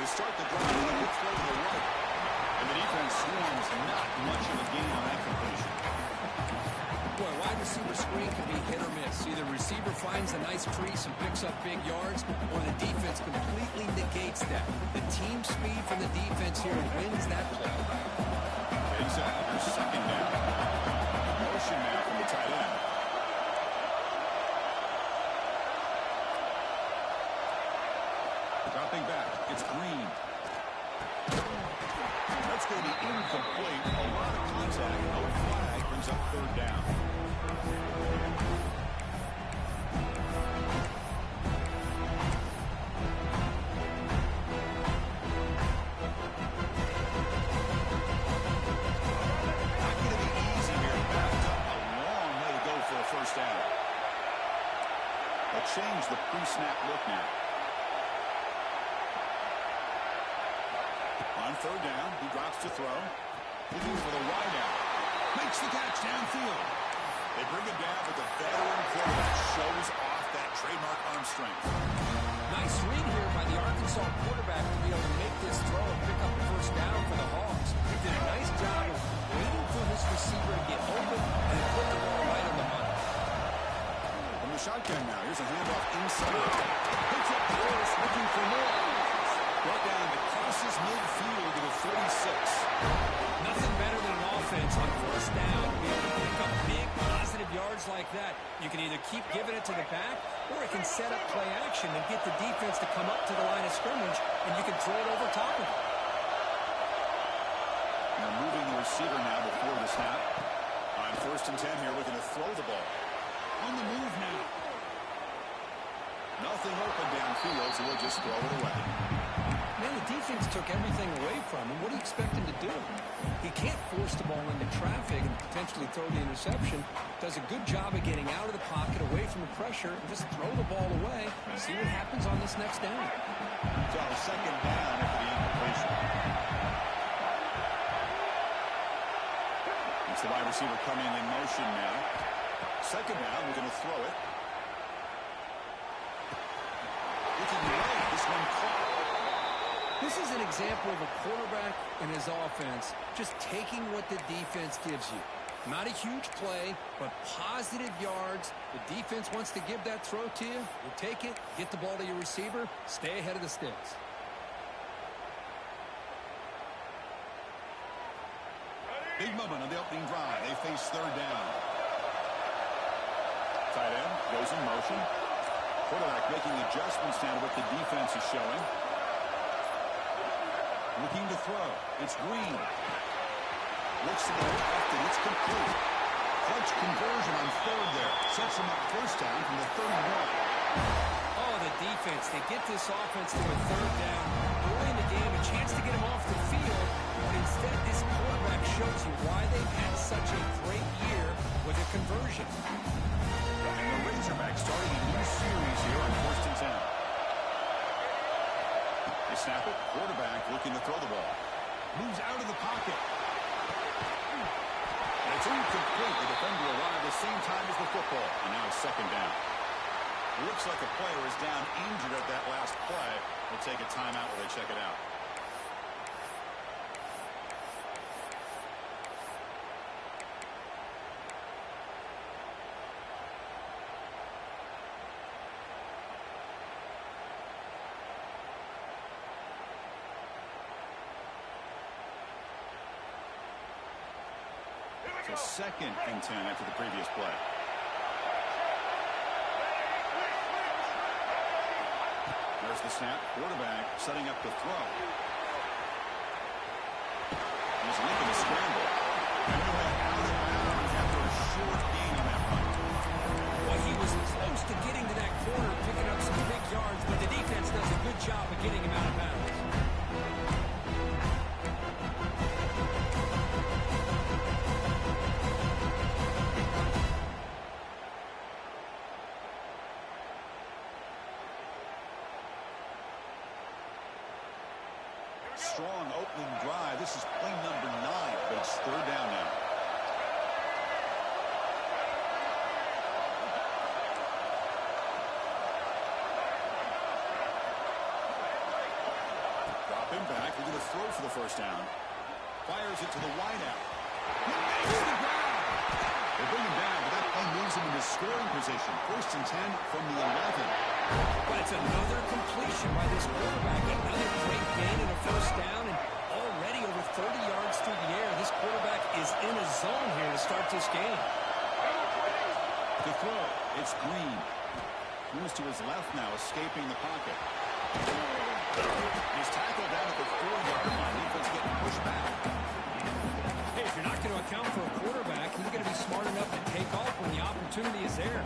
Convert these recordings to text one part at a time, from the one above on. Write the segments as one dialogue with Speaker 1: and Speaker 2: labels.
Speaker 1: start the drive with a good throw to the right. And the defense swarms not much of a gain on that completion.
Speaker 2: Boy, wide receiver screen can be hit or miss. Either receiver finds a nice crease and picks up big yards, or the defense completely negates that. The team speed from the defense here wins that play.
Speaker 1: Exactly. Second down. Motion now from the tight end. Dropping back. It's Green. That's going to be incomplete. A lot of contact. No flag. Brings up third down. Not going to be easy here. Backed up a long way to go for a first down. They'll change the pre-snap look now. On third down, he drops to throw. Looking for the wide out. Makes the catch downfield. They bring it down, but the veteran quarterback shows off that trademark arm strength.
Speaker 2: Nice read here by the Arkansas quarterback to be able to make this throw and pick up the first down for the Hogs. He did a nice job of waiting for his receiver to get open and put the ball right on the money.
Speaker 1: From the shotgun now, here's a handoff inside. Picks up close, looking for more. Brought down to crosses midfield to the 46.
Speaker 2: Nothing better than an offense on first down to be able to pick up big positive yards like that. You can either keep giving it to the back, or it can set up play action and get the defense to come up to the line of scrimmage, and you can throw it over top of it.
Speaker 1: Now moving the receiver now before the snap. On first and 10 here, looking to throw the ball. On the move now. Nothing open downfield, so we'll just throw it away.
Speaker 2: Man, the defense took everything away from him. What do you expect him to do? He can't force the ball into traffic and potentially throw the interception. Does a good job of getting out of the pocket, away from the pressure, and just throw the ball away. See what happens on this next down.
Speaker 1: So second down after the incompletion. It's the wide receiver coming in motion now. Second down, we're going to throw it. Looking right, this one caught.
Speaker 2: This is an example of a quarterback and his offense just taking what the defense gives you. Not a huge play, but positive yards. The defense wants to give that throw to you. You take it, get the ball to your receiver, stay ahead of the sticks.
Speaker 1: Big moment on the opening drive. They face third down. Tight end goes in motion. Quarterback making adjustments now to what the defense is showing. Looking to throw. It's Green. Looks to the left, and it's complete. Clutch conversion on third there. Sets him up first down from the 31.
Speaker 2: Oh, the defense. They get this offense to a third down. Early in the game, a chance to get him off the field. But instead, this quarterback shows you why they've had such a great year with a conversion.
Speaker 1: And the Razorbacks starting a new series here on first and 10. They snap it. Quarterback looking to throw the ball. Moves out of the pocket. And it's incomplete. The defender arrived the same time as the football. And now it's second down. Looks like a player is down injured at that last play. We'll take a timeout while they check it out. So second and 10 after the previous play. There's the snap. Quarterback setting up the throw. He's looking to scramble. And he went out of bounds after a short gain on that run.
Speaker 2: Well, he was close to getting to that corner, picking up some big yards, but the defense does a good job of getting him out of bounds.
Speaker 1: Strong opening drive. This is play number 9, but it's third down now. for the first down. Fires it to the wideout. He makes the grab. They bring him down, but that play moves him into scoring position. 1st and 10 from the 11.
Speaker 2: But it's another completion by this quarterback. Another great gain and a first down, and already over 30 yards through the air. This quarterback is in a zone here to start this game.
Speaker 1: To throw, it's Green. Moves to his left now, escaping the pocket. He's tackled down at the 4-yard line. Defense getting pushed back.
Speaker 2: Hey, if you're not going to account for a quarterback, you're going to be smart enough to take off when the opportunity is there.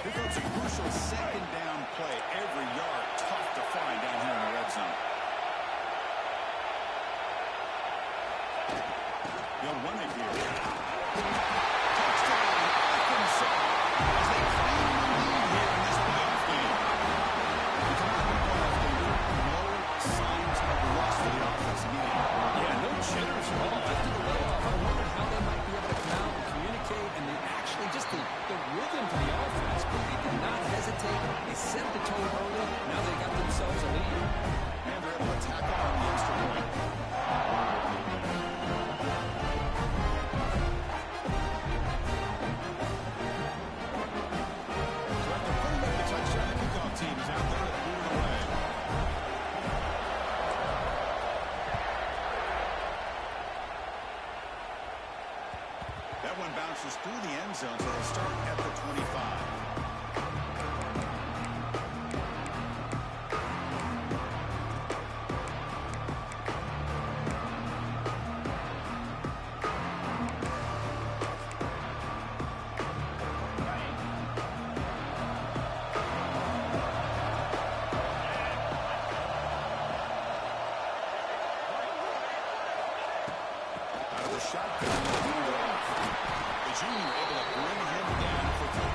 Speaker 1: Here comes a crucial 2nd down play. Every yard tough to find down here in the red zone. He'll run it here. Touchdown, Arkansas. As they claim the lead here in this playoff game. We come out of the playoff game, no signs of rust for the offense immediately.
Speaker 2: Yeah, no jitters at all. After the layoff, I wondered how they might be able to come out and communicate, and they actually just the rhythm to the offense, but they did not hesitate. They set the tone early. Now they got themselves a lead.
Speaker 1: And they're able to tackle on the extra point. Team is out there to move it away. That one bounces through the end zone, so they'll start at the 25. Shotgun. The junior able to bring him down quickly.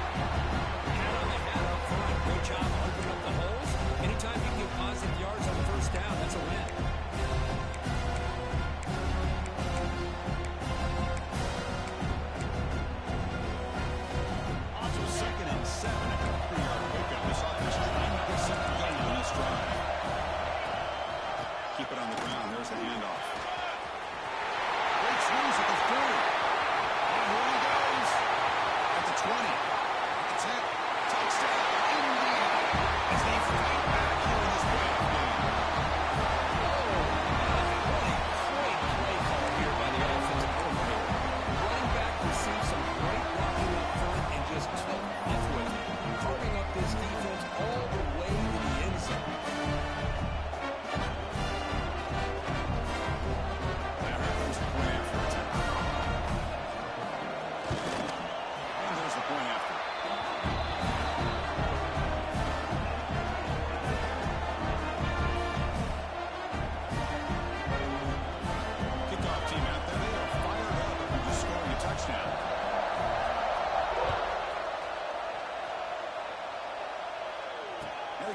Speaker 2: Hat on the hat up front. Great job opening up the holes. Anytime you can get positive yards on the first down, that's a win.
Speaker 1: Also 2nd and 7. A 3-yard pickup. This offense is 90% gain on this drive. Keep it on the ground. There's the handoff. Swings at the 40. And here he goes. At the 20. At the 10. Touchdown, Indiana. As they fight back here in this playoff game.
Speaker 2: What a great play call here by the offensive coordinator. Running back received some great blocking up front and just took off with it, carving up this defense all the way to the end zone.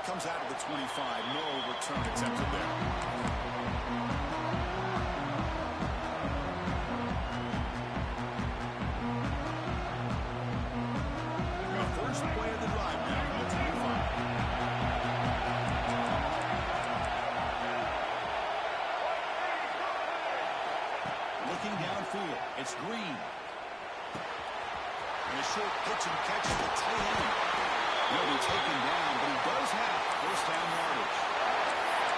Speaker 1: Comes out of the 25. No return attempted there. The first play of the drive now from the 25. Looking downfield, it's Green. And a short pitch and catch to the tight end. He'll be taken down, but he does have first down yardage.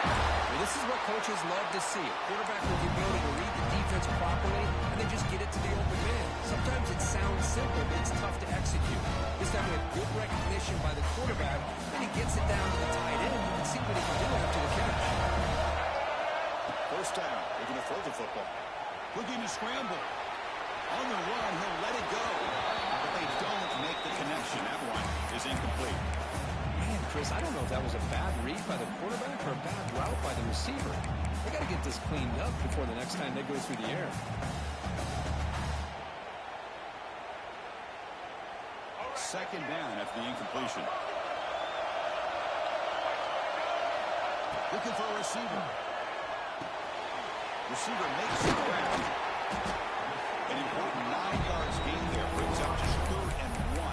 Speaker 2: Well, this is what coaches love to see. A quarterback with the ability to read the defense properly, and then just get it to the open man. Sometimes it sounds simple, but it's tough to execute. This time with good recognition by the quarterback, and he gets it down to the tight end. You can see what he can do after the catch.
Speaker 1: First down. They're going to throw the football. Looking to scramble. On the run, he'll let it go. But they don't make the connection. That one is incomplete.
Speaker 2: Man, Chris, I don't know if that was a bad read by the quarterback or a bad route by the receiver. They got to get this cleaned up before the next time they go through the air.
Speaker 1: Second down after the incompletion. Looking for a receiver. Receiver makes the grab. An important 9 yards gain there. Brings up just 3rd and 1.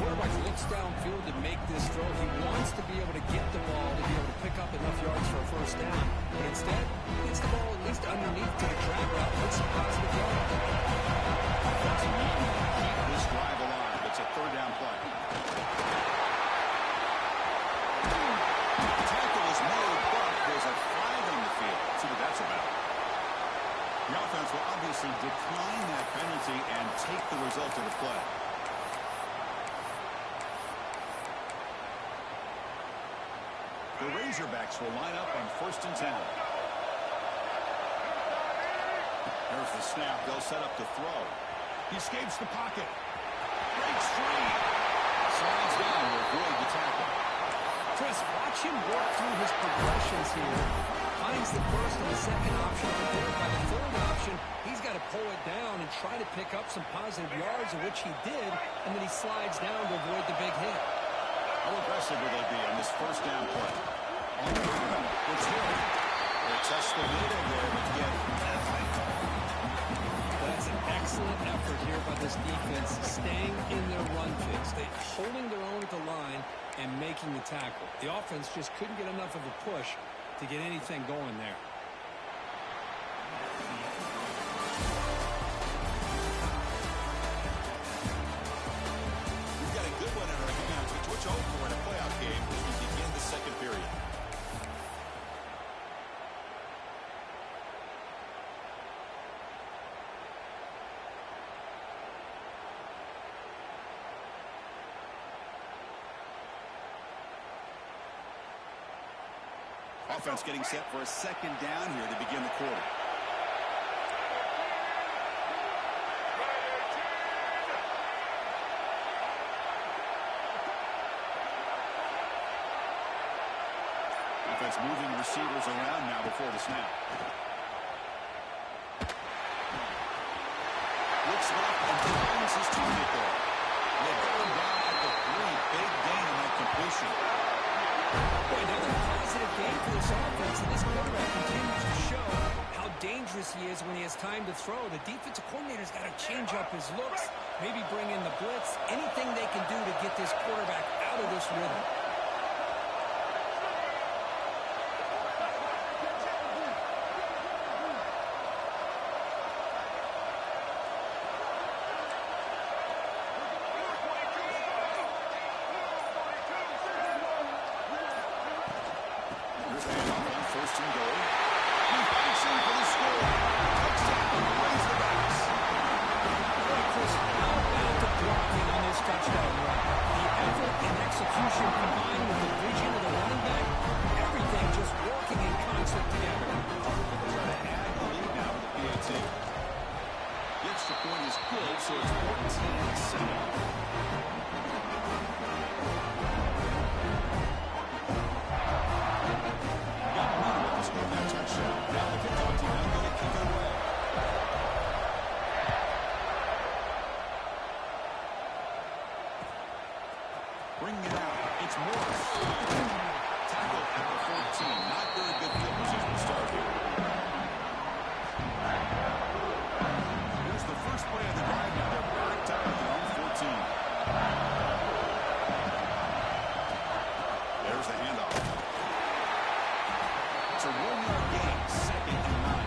Speaker 2: Quarterback looks downfield to make this throw. He wants to be able to get the ball to be able to pick up enough yards for a first some positive yards.
Speaker 1: Offensive need to keep this drive alive. It's a third down play. The tackle is made, but there's a flag on the field. Let's see what that's about. The offense will obviously decline that penalty and take the result of the play. The Razorbacks will line up on 1st and 10. There's the snap. They'll set up to throw. He escapes the pocket. Breaks free. Slides down to avoid the tackle.
Speaker 2: Chris, watch him work through his progressions here. Finds the first and the second option right there. By the third option, he's got to pull it down and try to pick up some positive yards, of which he did, and then he slides down to avoid the big hit.
Speaker 1: How aggressive will they be on this first down play? On the run, it's good. They test the lead there, but get nothing.
Speaker 2: That's an excellent effort here by this defense, staying in their run fix. They're holding their own at the line and making the tackle. The offense just couldn't get enough of a push to get anything going there.
Speaker 1: We've got a good one in our hands. It's what you hope for in a playoff game as we begin the second period. Offense getting set for a second down here to begin the quarter. Offense moving receivers around now before the snap. Looks left and finds his teammate there. And they got him down at the 3. Big gain on that completion.
Speaker 2: Boy, another positive game for this offense, and this quarterback continues to show how dangerous he is when he has time to throw. The defensive coordinator's got to change up his looks, maybe bring in the blitz, anything they can do to get this quarterback out of this rhythm.
Speaker 1: First and goal. He fights in for the score. Touchdown, Razorbacks.
Speaker 2: Chris, how about the blocking on this touchdown run? The effort and execution combined with the vision of the running back, everything just working in concert together.
Speaker 1: They're trying to add the lead now with the PAT. The extra point is good, so it's 14-7. Bringing it out. It's Morris. Tackle at the 14. Not very good field position to start here. Here's the first play of the drive. Now they're backed up at their own 14. There's the handoff. It's a 1-yard gain. 2nd and 9.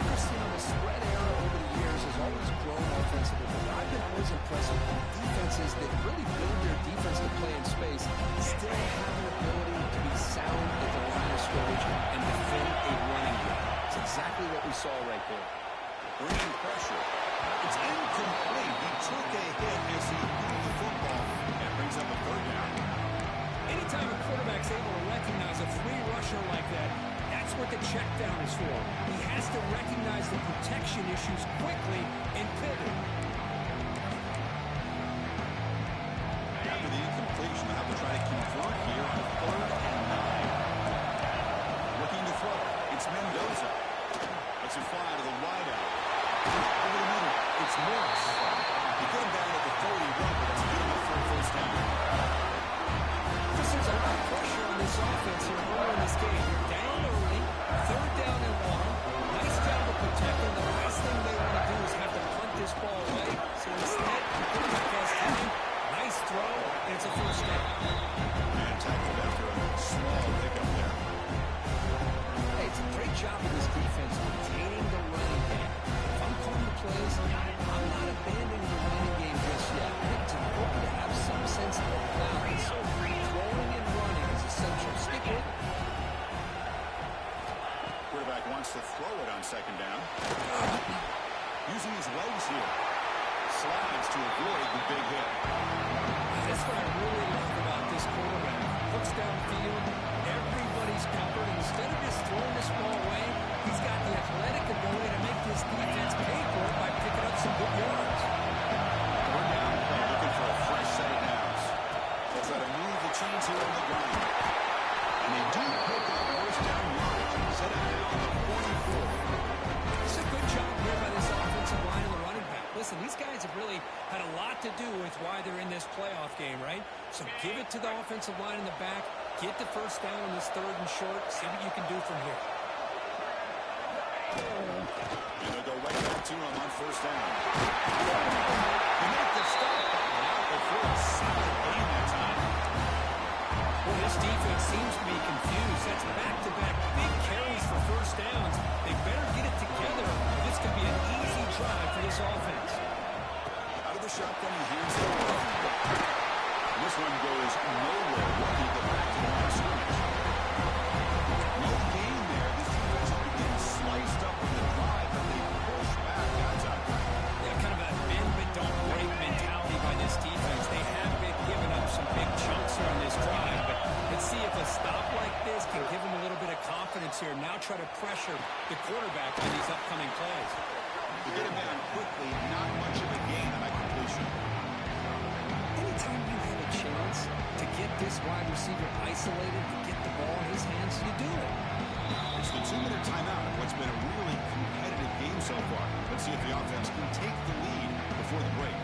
Speaker 2: Christian, the spread era over the years has always grown offensively, but I've been always impressed with defenses that really build their defense to play in space, still have an ability to be sound at the line of scrimmage and defend a running game. It's exactly what we saw right there.
Speaker 1: Bringing pressure. It's incomplete. He took a hit as he moved the football and brings up a third down.
Speaker 2: Anytime a quarterback's able to recognize a free rusher like that, that's what the check down is for. He has to recognize the protection issues quickly and pivot.
Speaker 1: After the incompletion, they'll have to try to convert here on 3rd and 9. Looking to throw. It's Mendoza. Lets it fly to the wideout. Over the middle. It's Morris. He put him down at the 31, but that's good enough for a first down.
Speaker 2: There's a lot of pressure on this offense here early in this game. You're down early, 3rd down and 1. Nice job of protecting. The last thing they want to do is have to punt this ball away. So instead, the quarterback has time. Nice throw, and it's a first down.
Speaker 1: And tackled after a small pickup there.
Speaker 2: Hey, it's a great job of this defense maintaining the
Speaker 1: looks to throw it on second down. Using his legs here. Slides to avoid the big hit.
Speaker 2: That's what I really love about this quarterback. Looks downfield, everybody's covered. Instead of just throwing this ball away, he's got the athletic ability to make this defense pay for it by picking up some good yards.
Speaker 1: Third down play, looking for a fresh set of downs. They'll try to move the chains here on the ground. And they do pick up first down yards. Set it now on the 44.
Speaker 2: It's a good job here by this offensive line and the running back. Listen, these guys have really had a lot to do with why they're in this playoff game, right? So give it to the offensive line in the back. Get the first down on this third and short. See what you can do from here.
Speaker 1: And they'll go right back to him on first down. They make the stop. Now before a solid gain that time.
Speaker 2: Well, this defense seems to be confused. That's back-to-back big carries for first downs. They better get it together. This could be an easy drive for this offense.
Speaker 1: Out of the shotgun, he hands it off. This one goes nowhere. Lucky to get back to the line of scrimmage. No gain there. This defense is getting sliced up in the drive, and they push back outside.
Speaker 2: Yeah, kind of a bend but don't break mentality by this defense. They have been giving up some big chunks here on this drive, but let's see if a stop like this can give them a little bit of confidence here. Now try to pressure the quarterback on these upcoming plays.
Speaker 1: To get him down quickly, not much of a gain on that completion.
Speaker 2: Anytime you have a chance to get this wide receiver isolated, to get the ball in his hands, you do it.
Speaker 1: It's the 2-minute timeout of what's been a really competitive game so far. Let's see if the offense can take the lead before the break.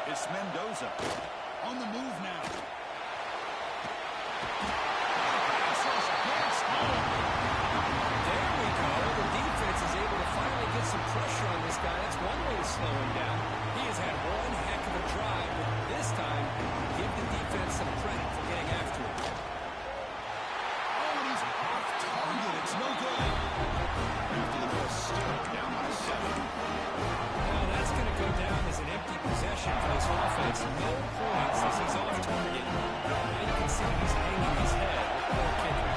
Speaker 1: It's Mendoza on the move now.
Speaker 2: There we go. The defense is able to finally get some pressure on this guy. That's one way to slow him down. He has had one heck of a drive, but this time, give the defense some credit for getting after him.
Speaker 1: Oh, and he's off target. It's no good. After the ball still down by 7.
Speaker 2: Well, that's going to go down as an empty possession for this offense. No points as he's off target. Now you can see he's hanging his head with poor kicker.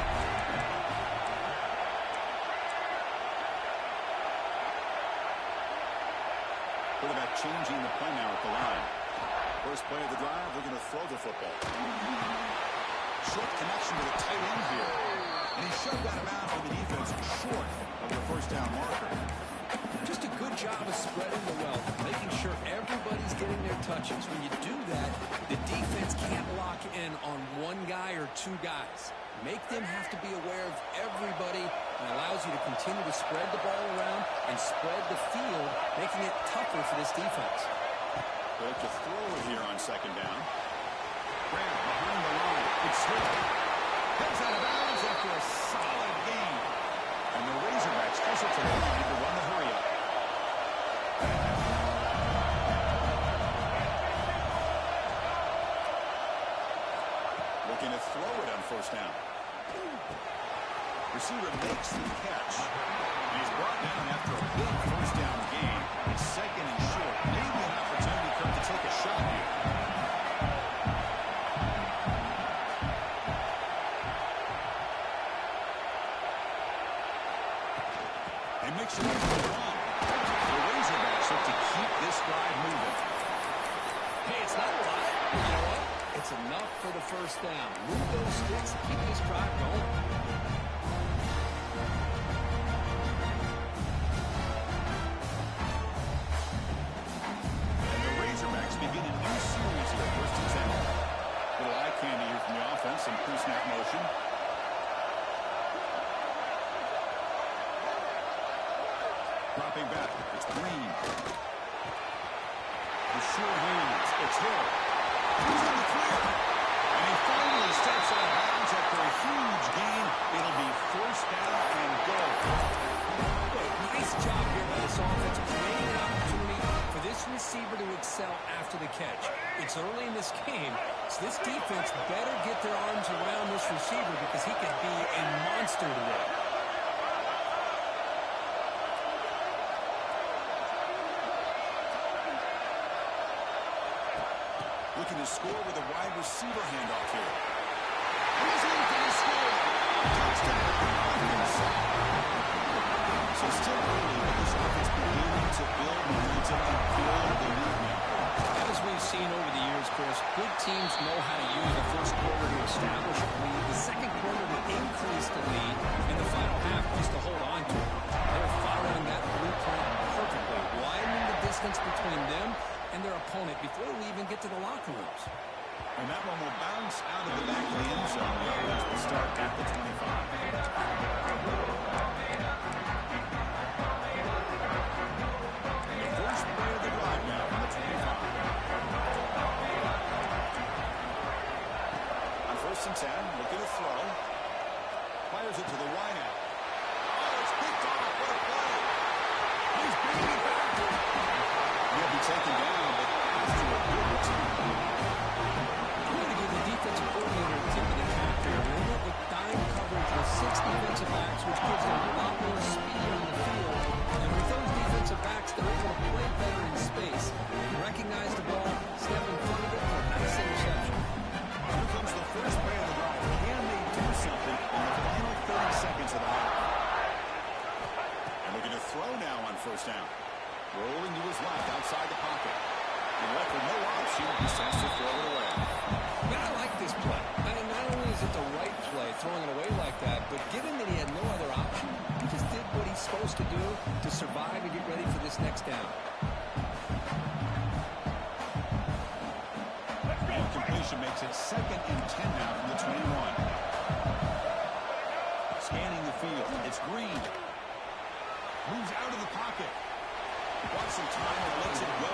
Speaker 1: Quarterback changing the play now at the line. First play of the drive, they're going to throw the football. Short connection to the tight end here. And he shoved out of bounds for the defense short of the first down marker.
Speaker 2: Just a good job of spreading the wealth, making sure everybody's getting their touches. When you do that, the defense can't lock in on one guy or two guys. Make them have to be aware of everybody, and allows you to continue to spread the ball around and spread the field, making it tougher for this defense.
Speaker 1: They have to throw it here on second down. Graham behind the line. It's Hill. Heads out of bounds after a solid gain. And the Razorbacks push it to the line to run the hurry-up. Looking to throw it on first down. Receiver makes the catch. And he's brought down after a big first down gain. It's second and short. Maybe an opportunity for him to take a shot here. They mix it up for the run. The Razorbacks look to keep this drive moving.
Speaker 2: Hey, it's not a lot. You know what? It's enough for the first down. Move those sticks and keep this drive going.
Speaker 1: And the Razorbacks begin a new series here, first and 10. Little eye candy here from the offense, some pre-snap motion. Dropping back, it's Green. The sure hands, it's Hill. He's in the clear. And he finally steps out of bounds after a huge gain. It'll be first down and goal.
Speaker 2: Nice job here by this offense, creating an opportunity for this receiver to after the catch. It's early in this game, so this defense better get their arms around this receiver because he could be a monster today.
Speaker 1: Looking to score with a wide receiver handoff here. He's in for the score. Touchdown. So still early, but this offense beginning to build momentum and build the lead now.
Speaker 2: As we've seen over the years, Chris, good teams know how to use the first quarter to establish a lead, the second quarter to increase the lead, and the final half just to hold on to it. They're following that blueprint perfectly, widening the distance between them and their opponent before we even get to the locker rooms.
Speaker 1: And that one will bounce out of the back of the end zone. The offense will start at the 25. First play of the drive now on the 25. On 1st and 10, looking to throw. Fires it to the wideout. Oh, it's picked off. What a play. He's bringing it back. He'll be taken down, but after a good return.
Speaker 2: I'm going to give the defensive coordinator a tip of the cap here. They went with dime coverage with 6 defensive backs, which gives them a lot more speed on the field. And with those defensive backs, they're able to play better in space. Recognize the ball, step in front of it for a nice interception.
Speaker 1: Here comes the first play of the drive. Can they do something in the final 30 seconds of the half? And looking to throw now on 1st down. Rolling to his left outside the pocket. And left with no option, he sends to throw it away.
Speaker 2: Man, I like this play. And not only is it the right play, throwing it away like that, but given that he had no other option, he just did what he's supposed to do to survive and get ready for this next down.
Speaker 1: Completion makes it 2nd and 10 now from the 21. Scanning the field. It's Green. Moves out of the pocket. Wants some time and lets it go.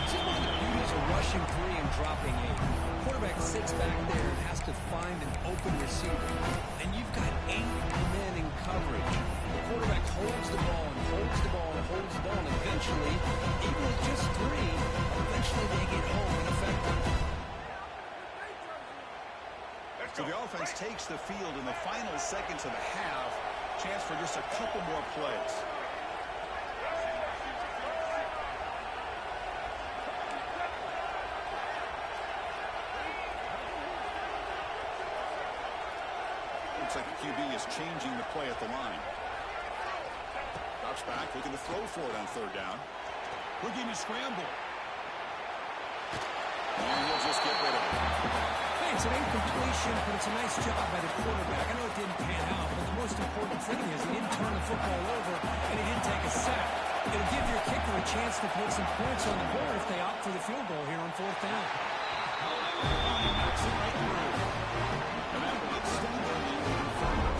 Speaker 2: This is one of the beauties of rushing 3 and dropping 8. Quarterback sits back there and has to find an open receiver. And you've got 8 men in coverage. The quarterback holds the ball and holds the ball and holds the ball. And eventually, even with just 3, eventually they get home and effective.
Speaker 1: So the offense takes the field in the final seconds of the half. Chance for just a couple more plays. Looks like the QB is changing the play at the line. Drops back, looking to throw for it on 3rd down. Looking to scramble. And he'll just get rid of it.
Speaker 2: Hey, it's an incompletion, but it's a nice job by the quarterback. I know it didn't pan out, but the most important thing is he didn't turn the football over, and he didn't take a sack. It'll give your kicker a chance to put some points on the board if they opt for the field goal here on 4th down.
Speaker 1: Knocks it right through. And that will extend their lead even further.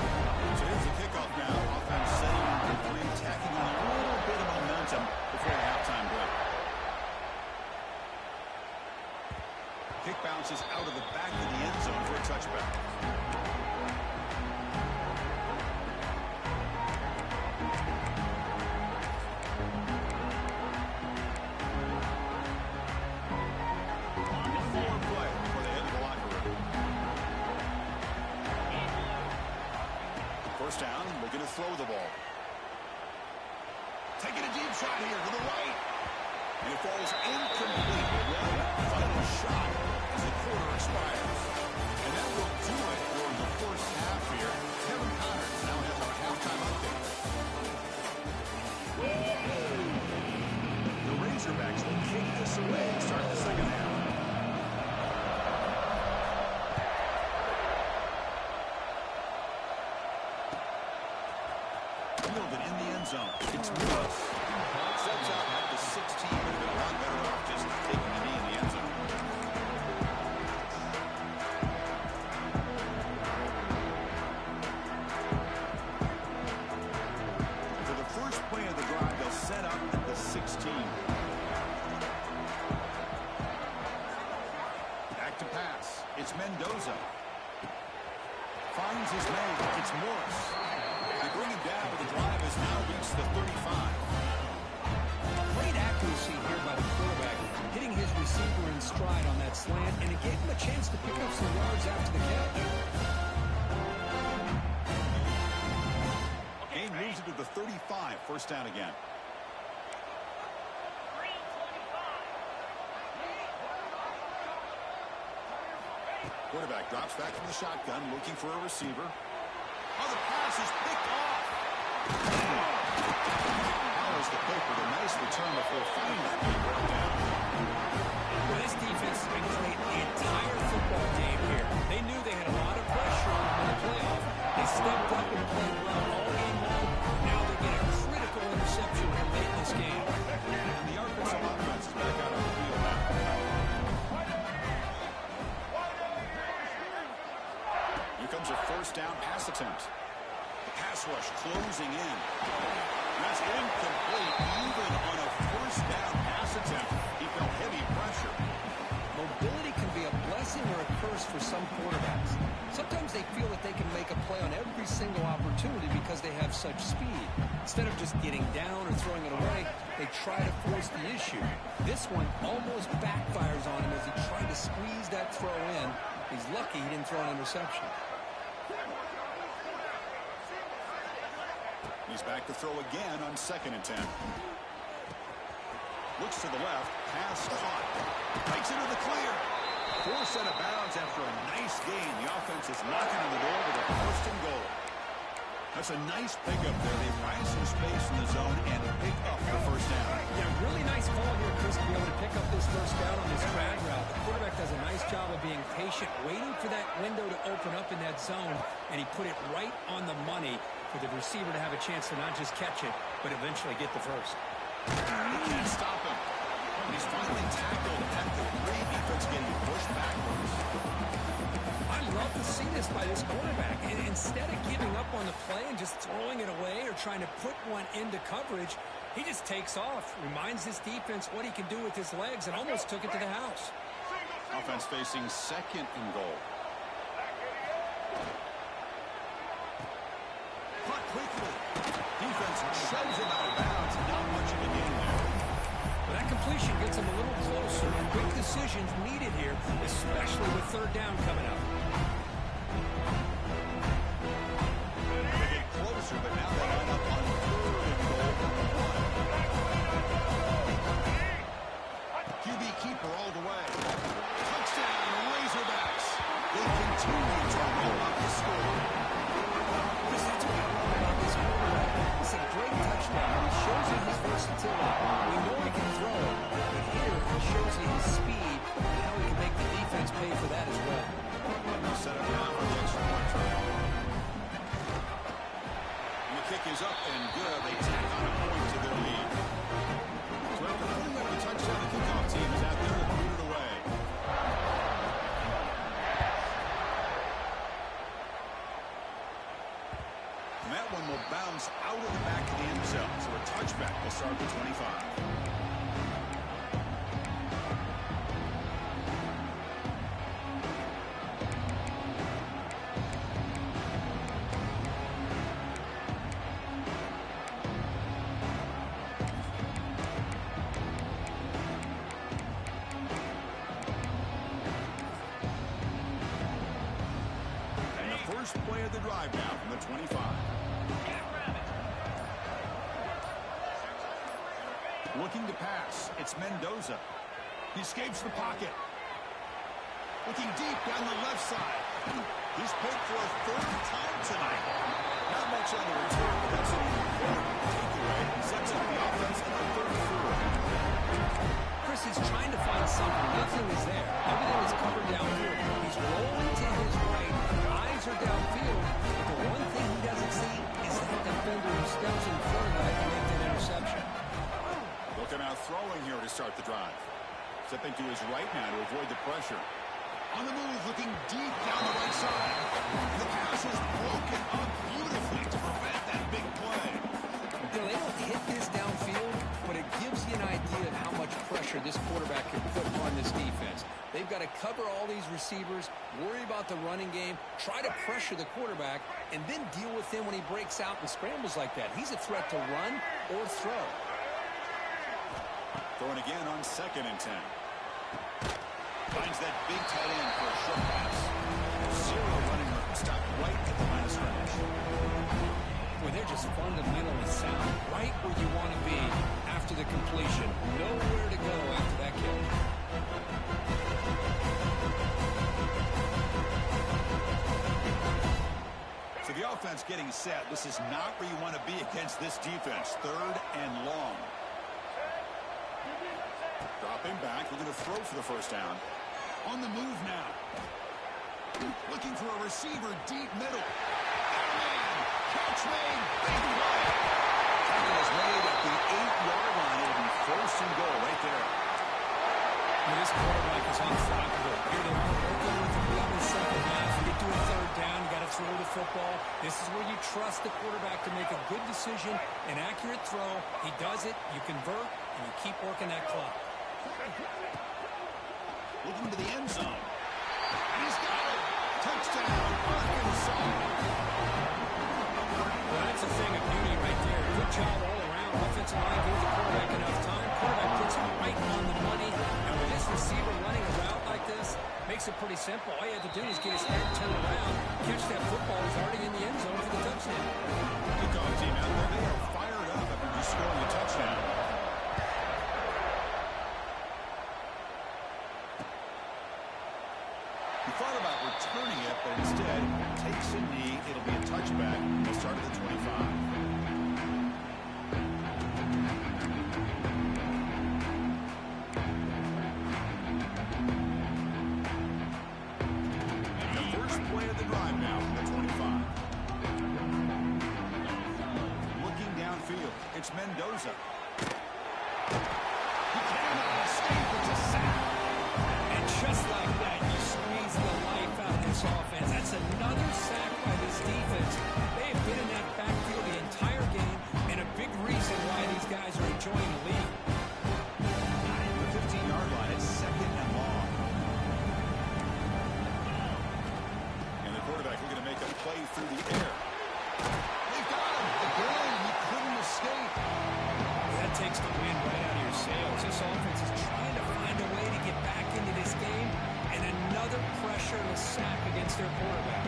Speaker 1: So here's the kickoff now. Offense setting on 3, tacking on a little bit of momentum before the halftime break. Kick bounces out of the back of the end zone for a touchback. One more play before they head to the locker room. 1st down, looking to throw the ball. Taking a deep shot here to the right. And it falls incomplete. One final shot as the quarter expires. And that will do it for the first half here. Kevin Connors now has our halftime update. The Razorbacks will kick this away and start the second half. Fielded in the end zone. It's Morris. Sets out at the 16. They've been a lot better off just taking the knee in the end zone. For the first play of the drive, they'll set up at the 16. Back to pass. It's Mendoza. Finds his man. It's Morris. They bring him down, but the drive has now reached the 35.
Speaker 2: Great accuracy here by the quarterback, hitting his slant, and it gave him a chance to pick up some yards after the catch.
Speaker 1: Gain moves it to the 35, first down again. Quarterback drops back from the shotgun, looking for a receiver. Oh, the pass is picked off. Powers the pick with a nice return before finally being brought down.
Speaker 2: Well, this defense has been great the entire football game here. They knew they had a lot of pressure in the playoff. They stepped up and played well all game long. Now they get a critical interception late in this game.
Speaker 1: And the Arkansas offense is back out on the field now. Here comes a first down pass attempt. The pass rush closing in. That's incomplete. Even on a first down pass attempt, he felt heavy pressure.
Speaker 2: Mobility can be a blessing or a curse for some quarterbacks. Sometimes they feel that they can make a play on every single opportunity because they have such speed. Instead of just getting down or throwing it away, they try to force the issue. This one almost backfires on him as he tried to squeeze that throw in. He's lucky he didn't throw an interception.
Speaker 1: He's back to throw again on 2nd and 10. Looks to the left. Pass caught. Takes it to the clear. Forced out of bounds after a nice gain. The offense is knocking on the door with a first and goal. That's a nice pickup there. They find some space in the zone and pick up the first down.
Speaker 2: Yeah, really nice call here, Chris, to be able to pick up this first down on this drag route. The quarterback does a nice job of being patient, waiting for that window to open up in that zone, and he put it right on the money for the receiver to have a chance to not just catch it, but eventually get the first.
Speaker 1: You can't stop him. He's finally tackled at the 3. Defense getting pushed backwards.
Speaker 2: I love to see this by this quarterback. And instead of giving up on the play and just throwing it away or trying to put one into coverage, he just takes off, reminds his defense what he can do with his legs, and almost took it to the house.
Speaker 1: Offense facing 2nd and goal. Caught quickly. Defense shoves him out of bounds. Not much of a gain there.
Speaker 2: But that completion gets him a little closer. Quick decisions needed here, especially with 3rd down coming up.
Speaker 1: They get closer, but now they line up on 3rd and goal from the 1. QB keeper all the way. Touchdown, Razorbacks. They continue to roll up the score.
Speaker 2: Chris, that's what I love about this quarterback. It's a great touchdown. He shows you his versatility. We know he can throw it, but here he shows you his speed and how he can make the defense pay for that as well.
Speaker 1: Set up now for the extra point try. And the kick is up and good. They tack on a point to their lead. So after putting up the touchdown, the kickoff team is out there to put it away. And that one will bounce out of the back of the end zone. So a touchback will start the 25. First play of the drive now from the 25. Looking to pass. It's Mendoza. He escapes the pocket. Looking deep down the left side. He's picked for a 3rd time tonight. Not much on the return, but that's an important takeaway. He sets up the offense in the 3rd quarter.
Speaker 2: Chris is trying to find something. Nothing is there. Everything is covered downfield. He's rolling to his right. Eyes are downfield. But the one thing he doesn't see is that defender who steps in front of that can make that interception.
Speaker 1: Looking out throwing here to start the drive. Stepping to his right now to avoid the pressure. On the move, looking deep down the right side. The pass is broken up beautifully to prevent that big play.
Speaker 2: You know, they don't hit this downfield, but it gives you an idea of how much pressure this quarterback can put on this defense. They've got to cover all these receivers, worry about the running game, try to pressure the quarterback, and then deal with him when he breaks out and scrambles like that. He's a threat to run or throw.
Speaker 1: Throwing again on 2nd and 10. Finds that big tight end for a short pass. Zero running room. Stop right at the line of scrimmage.
Speaker 2: Well, they're just fundamentally sound. Right where you want to be after the completion. Nowhere to go after that kick.
Speaker 1: So the offense getting set. This is not where you want to be against this defense. Third and long. Dropping back, looking to throw for the first down. On the move now. Looking for a receiver deep middle. Catch made. Big play. Tackle is made at the 8-yard line. It'll be first and goal right there.
Speaker 2: This quarterback is unflappable. Here they are working with the lead in the second half. You get to a third down, you got to throw the football. This is where you trust the quarterback to make a good decision, an accurate throw. He does it, you convert, and you keep working that clock.
Speaker 1: Looking to the end zone. And he's got it. Touchdown, Arkansas.
Speaker 2: Well, that's a thing of beauty right there. Good job all around. Offensive line gives the quarterback enough time. Quarterback puts it right on the money. And with this receiver running a route like this, makes it pretty simple. All you have to do is get his head turned around, catch that football. He's already in the end zone for the touchdown.
Speaker 1: Good dog team out there. They are fired up after just scoring a touchdown. He thought about returning it, but instead takes a knee. It'll be a touchback. He'll start at the 25. It's Mendoza. He cannot escape. It's a sack.
Speaker 2: And just like that, you squeeze the life out of this offense. That's another sack by this defense. They have been in that backfield the entire game, and a big reason why these guys are enjoying the lead.
Speaker 1: The 15-yard line, it's second and long. And the quarterback looking to make a play through the air. They've got him. Again, he couldn't escape.
Speaker 2: That takes the wind right out of your sails. This offense is trying to find a way to get back into this game, and another pressure and a sack against their quarterback.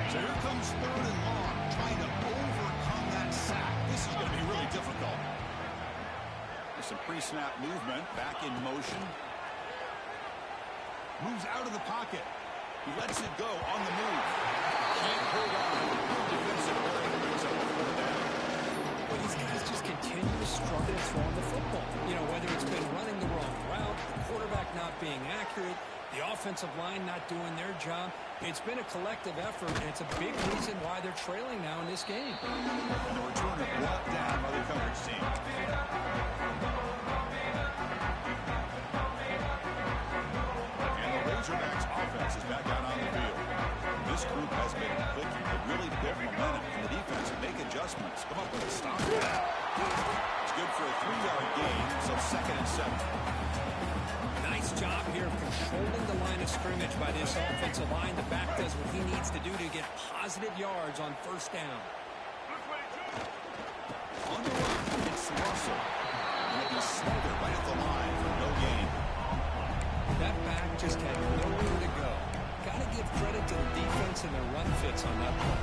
Speaker 1: So here comes third and long, trying to overcome that sack. This is going to be really difficult. There's some pre-snap movement, back in motion. Moves out of the pocket. He lets it go on the move. Can't hold on. Defensive play brings up a fourth down.
Speaker 2: Well, these guys just continue to struggle throwing the football. You know, whether it's been running the wrong route, the quarterback not being accurate, the offensive line not doing their job. It's been a collective effort, and it's a big reason why they're trailing now in this game.
Speaker 1: And the returner brought down by the coverage team. Razorbacks offense is back out on the field. This group has been clicking. They really built momentum in the defense and make adjustments. Come up with a stop. It's good for a 3-yard gain, so second and 7.
Speaker 2: Nice job here of controlling the line of scrimmage by this offensive line. The back does what he needs to do to get positive yards on first down.
Speaker 1: On the run, it's Russell. And he's smothered right at the line for no gain.
Speaker 2: That back just had nowhere to go. Got to give credit to the defense and their run fits on that play.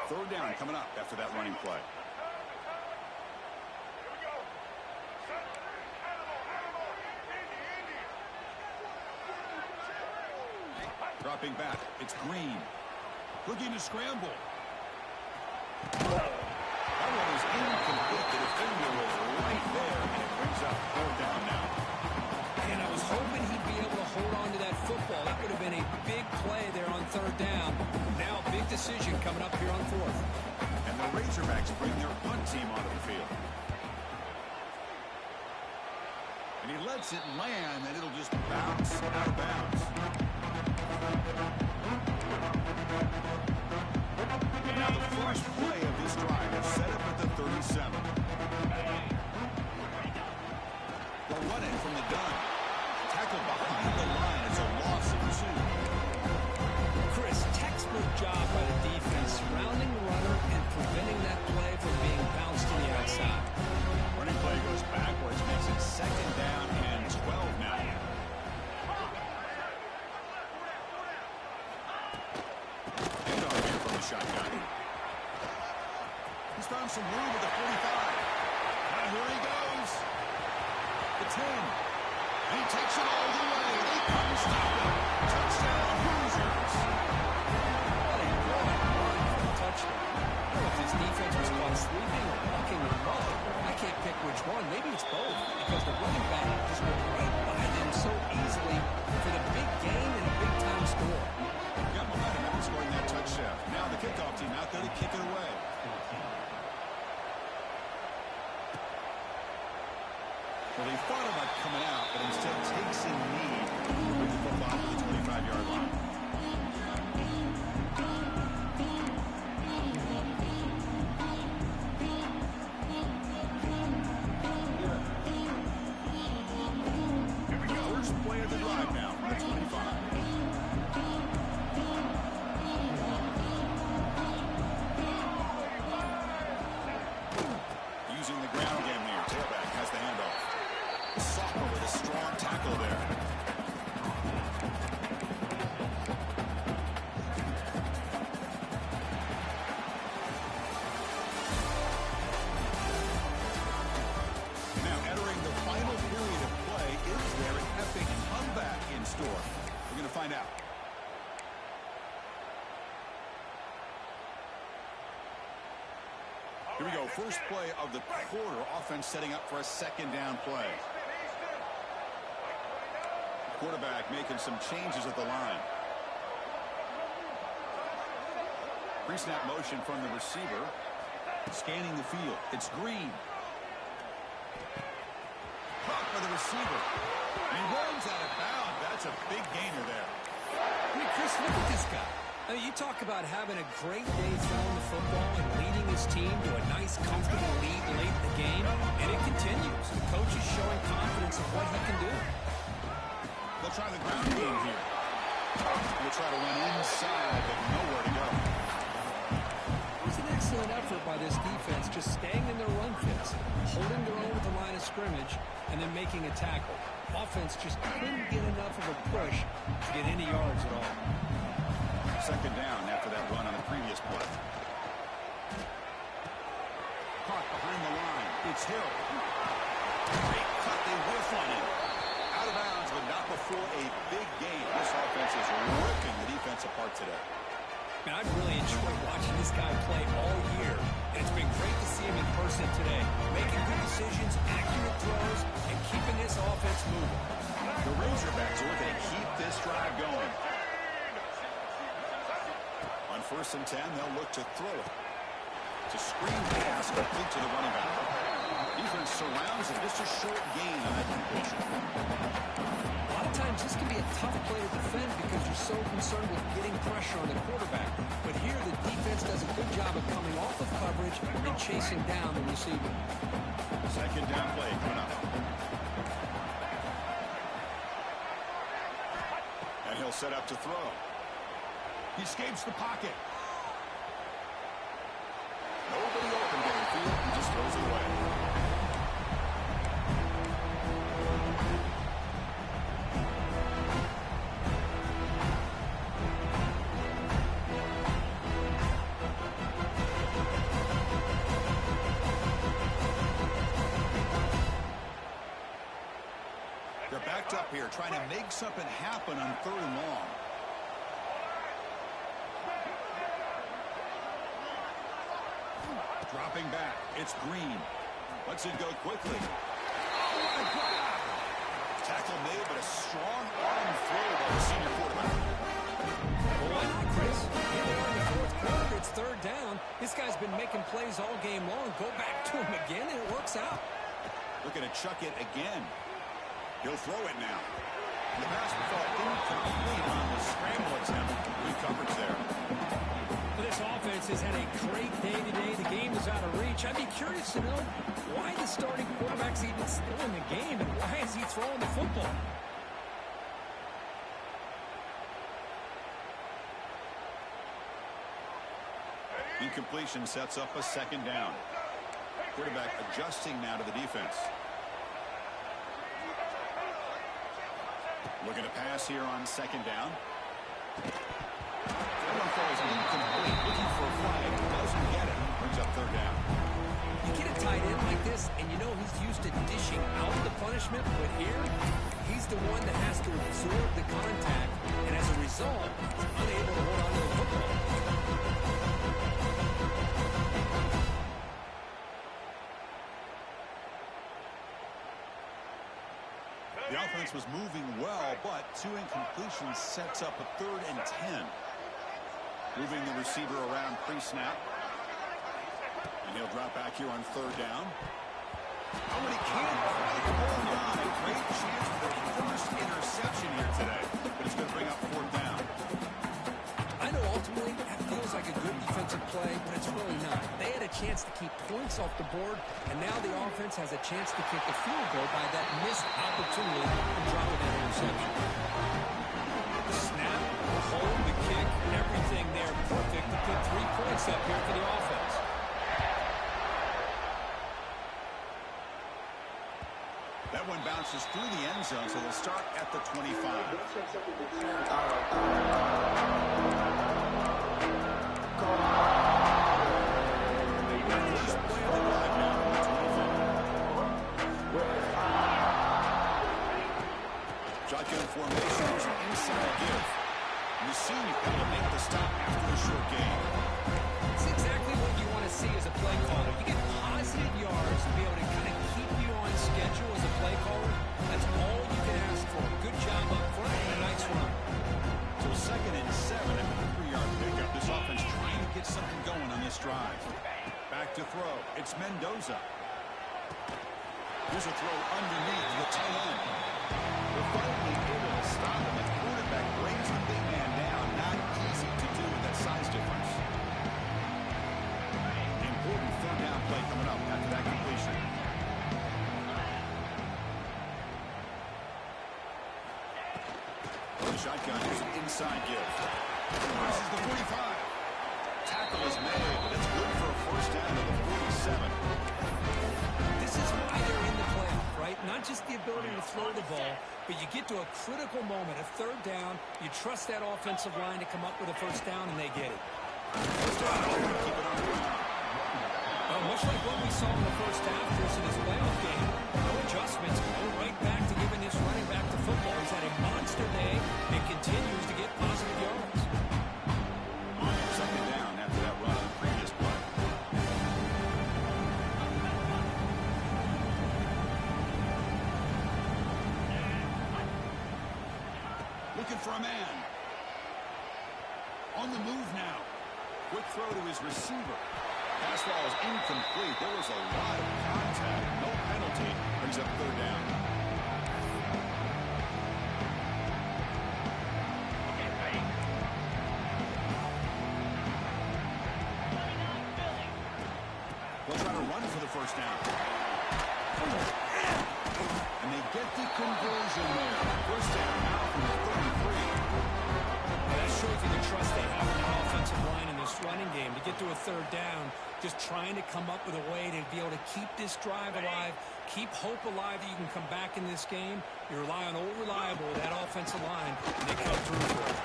Speaker 1: Third down coming up after that running play. Dropping back, it's Green. Looking to scramble. That one was incomplete. The defender was right there, and it brings up third down now.
Speaker 2: And I was hoping he'd be able to hold on to that football. That would have been a big play there on third down. Now a big decision coming up here on fourth.
Speaker 1: And the Razorbacks bring their punt team onto the field. And he lets it land, and it'll just bounce out of bounds. And now the first play of this drive is set up at the 37. He's found some room at the 45. And here he goes. The 10. And he takes it all the way. They couldn't stop him. Touchdown, Hoosiers.
Speaker 2: What a great run for a touchdown. I don't know if this defense was caught sleeping or walking in mud. I can't pick which one. Maybe it's both, because the running back just went right by them so easily for the big gain and a big-time score.
Speaker 1: Got momentum after scoring that touchdown. Now the kickoff team out there to kick it away. Well, they thought about coming out, but instead takes a knee with the football to the 25-yard line. Here we go. First play of the drive now from the 25. Using the ground game here. Tailback has the handoff. Soccer with a strong tackle there. Now entering the final period of play, is there an epic comeback in store? We're going to find out. Here we go. First play of the quarter. Offense setting up for a second down play. Quarterback making some changes at the line. Pre-snap motion from the receiver. Scanning the field. It's Green. Caught by the receiver. And he runs out of bounds. That's a big gainer there.
Speaker 2: I mean, Chris, look at this guy. I mean, you talk about having a great day throwing the football and leading his team to a nice, comfortable lead late in the game, and it continues. The coach is showing confidence of what he can do.
Speaker 1: They'll try the ground game here. They'll try to run inside, but nowhere to go.
Speaker 2: It was an excellent effort by this defense, just staying in their run fits, holding their own at the line of scrimmage, and then making a tackle. Offense just couldn't get enough of a push to get any yards at all.
Speaker 1: Second down after that run on the previous play. Caught behind the line. It's Hill. Great cut. They whiff on him. Out of bounds, but not before a big gain. This offense is ripping the defense apart today.
Speaker 2: Man, I've really enjoyed watching this guy play all year, and it's been great to see him in person today, making good decisions, accurate throws, and keeping this offense moving.
Speaker 1: The Razorbacks are looking to keep this drive going. On 1st and 10, they'll look to throw it. It's a screen pass complete to the running back. Defense surrounds it. Just a short gain on that completion.
Speaker 2: A lot of times this can be a tough play to defend because you're so concerned with getting pressure on the quarterback. But here the defense does a good job of coming off of coverage and chasing down the receiver.
Speaker 1: Second down play coming up. And he'll set up to throw. He escapes the pocket. Nobody open downfield. He just throws it away. They're backed up here, trying to make something happen on 3rd and long. Dropping back. It's Green. Lets it go quickly. Oh, what a grab! Tackle made, but a strong arm throw by the senior quarterback.
Speaker 2: Well, why not, Chris? Here they are in the 4th quarter. It's 3rd down. This guy's been making plays all game long. Go back to him again, and it works out.
Speaker 1: Looking to chuck it again. He'll throw it now. The pass fall incomplete on the scramble attempt. Good coverage there.
Speaker 2: Well, this offense has had a great day today. The game is out of reach. I'd be curious to know why the starting quarterback's even still in the game and why is he throwing the football?
Speaker 1: Incompletion sets up a 2nd down. Quarterback adjusting now to the defense. Looking to pass here on 2nd down. That one falls incomplete. Looking for a flag. Doesn't get it. Brings up 3rd down.
Speaker 2: to dishing out the punishment, but here, he's the one that has to absorb the contact, and as a result, he's unable to hold on to the football.
Speaker 1: The offense was moving well, but 2 incompletions sets up a 3rd and 10. Moving the receiver around pre-snap. And he'll drop back here on 3rd down. Oh, and he can't quite hold on. A great chance for the first interception here today. But it's going to bring up 4th down.
Speaker 2: I know ultimately that feels like a good defensive play, but it's really not. They had a chance to keep points off the board, and now the offense has a chance to kick a field goal by that missed opportunity from dropping that interception. The snap, the hold, the kick, everything there perfect to put 3 points up here for the offense.
Speaker 1: That one bounces through the end zone, so they'll start at the 25. Shotgun formation, there's an inside give. And the senior able to make the stop after a short gain.
Speaker 2: It's exactly what you want to see as a play caller. You get positive yards to be able to kind of keep you on schedule as a play caller. That's all you can ask for. Good job up front and a nice run.
Speaker 1: So 2nd and 7 after the 3-yard pickup. This offense trying to get something going on this drive. Back to throw. It's Mendoza. Here's a throw underneath the tight end. They're finally able to stop him. The quarterback brings the big man down. Not easy to do with that size difference. Important 3rd down play coming up after that completion. The shotgun is an inside give. This is the 45. Tackle is made, but it's good for a 1st down to the 47.
Speaker 2: This is why they're in the playoff, right? Not just the ability to throw the ball, but you get to a critical moment, a 3rd down, you trust that offensive line to come up with a 1st down, and they get it.
Speaker 1: First down, keep it on the ground.
Speaker 2: Much like what we saw in the 1st half versus this playoff game, no adjustments, go right back to giving this running back the football. He's had a monster day and continues to get positive yards.
Speaker 1: 2nd down after that run on the previous play. Looking for a man. On the move now. Quick throw to his receiver. Pass ball is incomplete. There was a lot of contact. No penalty. Brings up 3rd down. They'll try to run for the 1st down. And they get the conversion there. 1st down now from the 33.
Speaker 2: That shows you the trust they have in their offensive line in this running game to get to a 3rd down, just trying to come up with a way to be able to keep this drive alive, keep hope alive that you can come back in this game. You rely on old reliable, that offensive line, and they come through for it.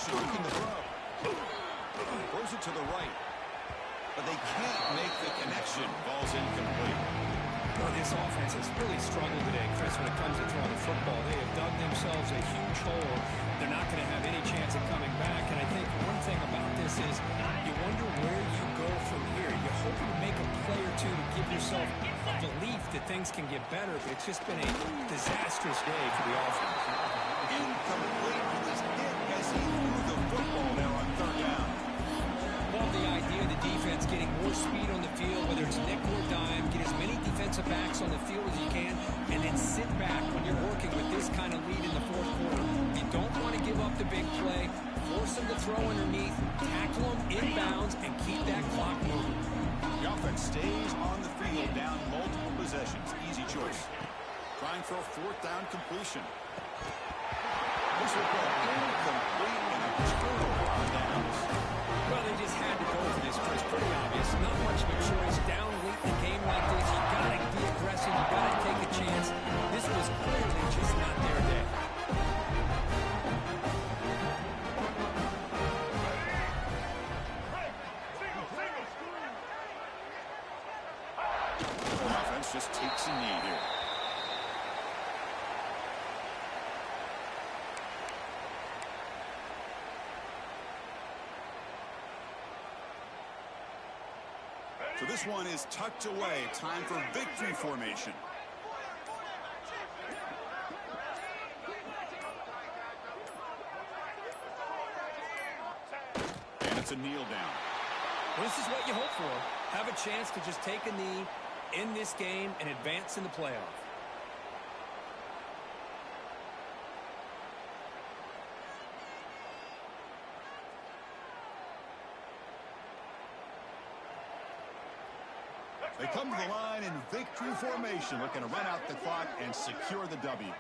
Speaker 1: Looking to throw. Throws it to the right. But they can't make the connection. Ball's incomplete.
Speaker 2: Well, this offense has really struggled today, Chris, when it comes to throwing the football. They have dug themselves a huge hole. They're not going to have any chance of coming back. And I think one thing about this is you wonder where you go from here. You're hoping to make a play or two to give yourself a belief that things can get better, but it's just been a disastrous day for the offense.
Speaker 1: Incomplete. He was hit as he threw the football there on 3rd down.
Speaker 2: Love the idea of the defense getting more speed on the field, whether it's nickel or dime, get as many defensive backs on the field as you can, and then sit back when you're working with this kind of lead in the 4th quarter. You don't want to give up the big play, force them to throw underneath, tackle them inbounds, and keep that clock moving.
Speaker 1: The offense stays on the field down multiple possessions. Easy choice. Trying for a 4th down completion. This will go incomplete and a Turnover on downs.
Speaker 2: Well, they just had to go for this, Chris. Pretty obvious. Not much of a choice. Down late in the game like this, you got to be aggressive. You got to take a chance. This was clearly just not their day.
Speaker 1: The offense just takes a knee here. So this one is tucked away. Time for victory formation. And it's a kneel down.
Speaker 2: Well, this is what you hope for. Have a chance to just take a knee in this game and advance in the playoff.
Speaker 1: They come to the line in victory formation, looking to run out the clock and secure the W.